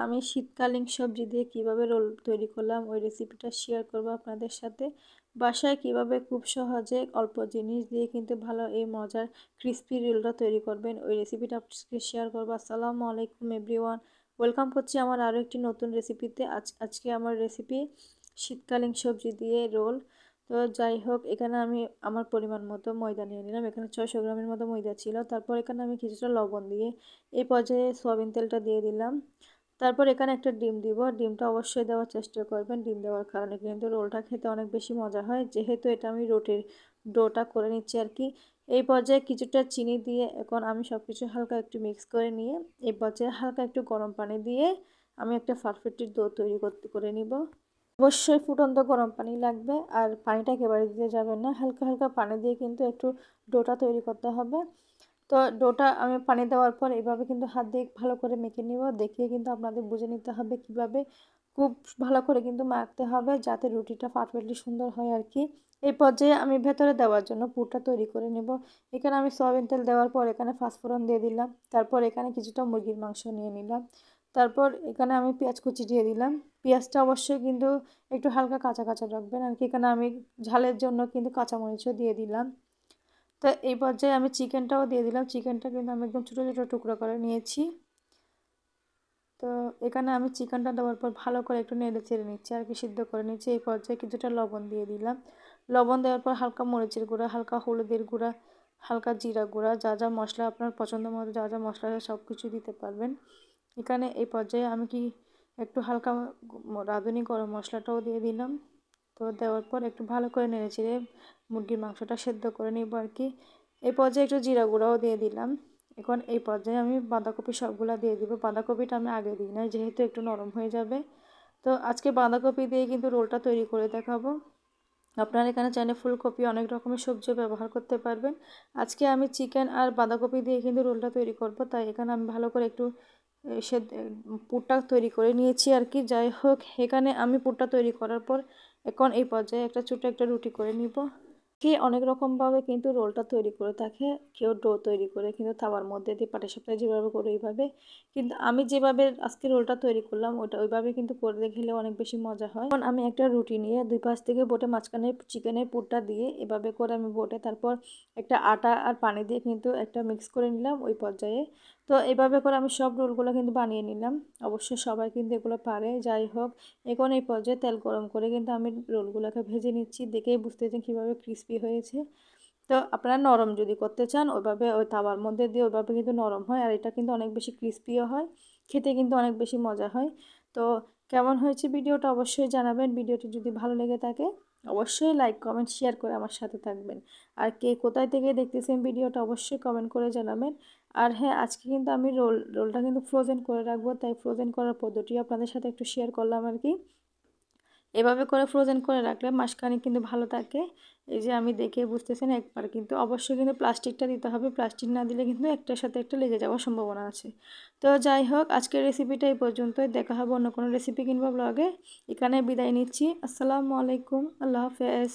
আমি শীতকালীন সবজি দিয়ে কিভাবে রোল তৈরি করলাম ওই রেসিপিটা শেয়ার করব আপনাদের সাথে। বাসায় কিভাবে খুব সহজে অল্প জিনিস দিয়ে কিন্তু ভালো এই মজার ক্রিস্পি রোলটা তৈরি করবেন ওই রেসিপিটা আপনাকে শেয়ার করব। আসসালামু আলাইকুম এভরিওয়ান, ওয়েলকাম করছি আমার আরও একটি নতুন রেসিপিতে। আজকে আমার রেসিপি শীতকালীন সবজি দিয়ে রোল। তো যাই হোক, এখানে আমি আমার পরিমাণ মতো ময়দা নিয়ে নিলাম। এখানে 600 গ্রামের মতো ময়দা ছিল। তারপর এখানে আমি কিছুটা লবণ দিয়ে এই পর্যায়ে সয়াবিন তেলটা দিয়ে দিলাম। তারপর এখানে একটা ডিম দিব। ডিমটা অবশ্যই দেওয়ার চেষ্টা করবেন। ডিম দেওয়ার কারণে কিন্তু রোলটা খেতে অনেক বেশি মজা হয়। যেহেতু এটা আমি রুটির ডোটা করে নিচ্ছি আর কি। এই পর্যায়ে কিছুটা চিনি দিয়ে এখন আমি সব কিছু হালকা একটু মিক্স করে নিয়ে এই পর্যায়ে হালকা একটু গরম পানি দিয়ে আমি একটা পারফেক্ট ডো তৈরি করে নিব। অবশ্যই ফুটন্ত গরম পানি লাগবে, আর পানিটা একেবারে দিতে যাবেন না, হালকা হালকা পানি দিয়ে কিন্তু একটু ডোটা তৈরি করতে হবে। তো ডোটা আমি পানি দেওয়ার পর এভাবে কিন্তু হাত দিয়ে ভালো করে মেখে নিব। দেখিয়ে কিন্তু আপনাদের বুঝে নিতে হবে কিভাবে খুব ভালো করে কিন্তু মাখতে হবে যাতে রুটিটা পারফেক্টলি সুন্দর হয় আর কি। এই পর্যায়ে আমি ভেতরে দেওয়ার জন্য পুরটা তৈরি করে নেব। এখানে আমি সয়াবিন তেল দেওয়ার পর এখানে পাঁচফোড়ন দিয়ে দিলাম। তারপর এখানে কিছুটা মুরগির মাংস নিয়ে নিলাম। তারপর এখানে আমি পেঁয়াজ কুচি দিয়ে দিলাম। পেঁয়াজটা অবশ্যই কিন্তু একটু হালকা কাঁচা কাঁচা রাখবেন আর কি। এখানে আমি ঝালের জন্য কিন্তু কাঁচামরিচও দিয়ে দিলাম। তো এই পর্যায়ে আমি চিকেনটাও দিয়ে দিলাম। চিকেনটা কিন্তু আমি একদম ছোটো ছোটো টুকরো করে নিয়েছি। তো এখানে আমি চিকেনটা দেওয়ার পর ভালো করে একটু নেড়ে চেড়ে নিচ্ছি আর কি, সিদ্ধ করে নিচ্ছি। এই পর্যায়ে কিছুটা লবণ দিয়ে দিলাম। লবণ দেওয়ার পর হালকা মরিচের গুঁড়া, হালকা হলুদের গুঁড়া, হালকা জিরা গুঁড়া, যা যা মশলা আপনার পছন্দ মতো যা যা মশলা সব কিছু দিতে পারবেন। এখানে এই পর্যায়ে আমি কি একটু হালকা রাঁধুনি গরম মশলাটাও দিয়ে দিলাম। তো দেওয়ার পর একটু ভালো করে নেড়ে চেড়ে মুরগির মাংসটা সেদ্ধ করে নিব আর কি। এই পর্যায়ে একটু জিরা গুঁড়াও দিয়ে দিলাম। এখন এই পর্যায়ে আমি বাঁধাকপি সবগুলা দিয়ে দিব। বাঁধাকপিটা আমি আগে দিই না, যেহেতু একটু নরম হয়ে যাবে। তো আজকে বাঁধাকপি দিয়ে কিন্তু রোলটা তৈরি করে দেখাবো। আপনারা এখানে চাইলে ফুলকপি অনেক রকমের সবজিও ব্যবহার করতে পারবেন। আজকে আমি চিকেন আর বাঁধাকপি দিয়ে কিন্তু রোলটা তৈরি করব, তাই এখানে আমি ভালো করে একটু সে পুরটা তৈরি করে নিয়েছি আর কি। যাই হোক, এখানে আমি পুরটা তৈরি করার পর এখন এই পর্যায়ে একটা ছোটো একটা রুটি করে নিব। কে অনেক রকমভাবে কিন্তু রোলটা তৈরি করে থাকে। কেউ ডো তৈরি করে কিন্তু তাওয়ার মধ্যে দিয়ে পাটিসাপটা যেভাবে করে ওইভাবে, কিন্তু আমি যেভাবে আজকে রোলটা তৈরি করলাম ওইভাবে কিন্তু করে খেলে অনেক বেশি মজা হয়। এখন আমি একটা রুটি নিয়ে দুই পাশ থেকে বোটে মাঝখানে চিকেনের পুরটা দিয়ে এভাবে করে আমি বোটে তারপর একটা আটা আর পানি দিয়ে কিন্তু একটা মিক্স করে নিলাম ওই পর্যায়ে। তো এভাবে করে আমি সব রোলগুলো কিন্তু বানিয়ে নিলাম। অবশ্যই সবাই কিন্তু এগুলো পারে। যাই হোক, এখন এই পর্যায়ে তেল গরম করে কিন্তু আমি রোলগুলোকে ভেজে নিচ্ছি। দেখেই বুঝতেছেন কীভাবে ক্রিস্পি হয়েছে। তো আপনারা নরম যদি করতে চান ওইভাবে ওই তাওয়ার মধ্যে দিয়ে ওইভাবে কিন্তু নরম হয়, আর এটা কিন্তু অনেক বেশি ক্রিস্পিও হয়, খেতে কিন্তু অনেক বেশি মজা হয়। তো কেমন হয়েছে ভিডিওটা অবশ্যই জানাবেন। ভিডিওটি যদি ভালো লেগে থাকে অবশ্যই লাইক কমেন্ট শেয়ার করে আমার সাথে থাকবেন। আর কে কোথায় থেকে দেখতেছেন ভিডিওটা অবশ্যই কমেন্ট করে জানাবেন। আর হ্যাঁ, আজকে কিন্তু আমি রোলটা কিন্তু ফ্রোজেন করে রাখবো, তাই ফ্রোজেন করার পদ্ধতি আপনাদের সাথে একটু শেয়ার করলাম আর কি। এভাবে করে ফ্রোজেন করে রাখলে মাসখানেক কিন্তু ভালো থাকে। এই যে আমি দেখে বুঝতেছেন একবার, কিন্তু অবশ্যই কিন্তু প্লাস্টিকটা দিতে হবে। প্লাস্টিক না দিলে কিন্তু একটার সাথে একটা লেগে যাওয়ার সম্ভাবনা আছে। তো যাই হোক, আজকের রেসিপিটা এই পর্যন্তই। দেখা হবে অন্য কোনো রেসিপি কিংবা ব্লগে। এখানে বিদায় নিচ্ছি। আসসালামু আলাইকুম, আল্লাহ হাফেজ।